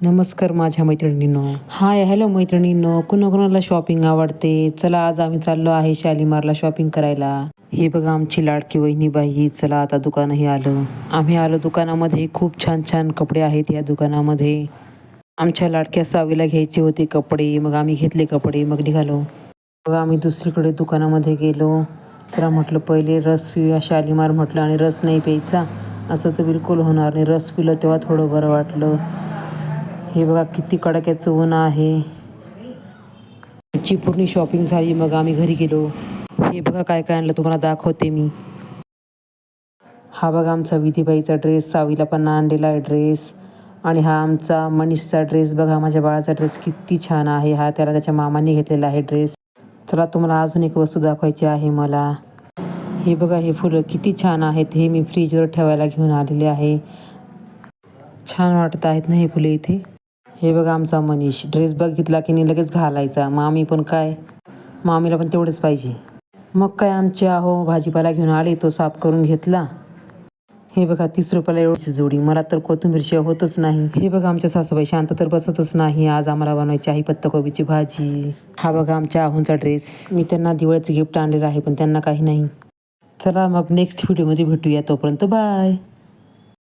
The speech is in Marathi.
नमस्कार माझ्या मैत्रिणींनो. हाय हॅलो मैत्रिणींनो, कुणाकुणाला शॉपिंग आवडते? चला आज आम्ही चाललो आहे शालीमारला शॉपिंग करायला. हे बघा आमची लाडकी वहिनी बाई. चला आता दुकानही आलं. आम्ही आलो दुकानामध्ये. खूप छान छान कपडे आहेत या दुकानामध्ये. आमच्या लाडक्या सावीला घ्यायचे होते कपडे, मग आम्ही घेतले कपडे, मग निघालो. मग आम्ही दुसरीकडे दुकानामध्ये गेलो. चला म्हटलं पहिले रस पिऊया शालीमार म्हटलं, आणि रस नाही प्यायचा असं तर बिलकुल होणार नाही. रस पिलं तेव्हा थोडं बरं वाटलं. हे बघा किती कडाक्याचं ऊन आहे. ची पूर्ण शॉपिंग झाली, मग आम्ही घरी गेलो. हे बघा काय काय आणलं तुम्हाला दाखवते मी. हा बघा आमचा विधीबाईचा ड्रेस, सावीला पण आणलेला आहे ड्रेस. आणि हा आमचा मनीषचा ड्रेस. बघा माझ्या बाळाचा ड्रेस किती छान आहे. हा त्याला त्याच्या मामाने घेतलेला आहे ड्रेस. चला तुम्हाला अजून एक वस्तू दाखवायची आहे मला. हे बघा हे फुलं किती छान आहेत. हे मी फ्रीजवर ठेवायला घेऊन आलेले आहे. छान वाटत आहेत ना हे फुले इथे. हे बघा आमचा मनीष ड्रेस बघितला की नाही लगेच घालायचा. मामी पण काय, मामीला पण तेवढंच पाहिजे. मग काय आमचे आहो भाजीपाला घेऊन आले, तो साफ करून घेतला. हे बघा 30 रुपयाला एवढीची जोडी. मला तर कोथिंबीरशिवाय होतच नाही. हे बघा आमच्या सासूबाई शांत तर बसतच नाही. आज आम्हाला बनवायची आहे पत्ताकोबीची भाजी. हा बघा आमच्या आहोंचा ड्रेस. मी त्यांना दिवाळीचं गिफ्ट आणलेलं आहे, पण त्यांना काही नाही. चला मग नेक्स्ट व्हिडिओमध्ये भेटूया. तोपर्यंत बाय.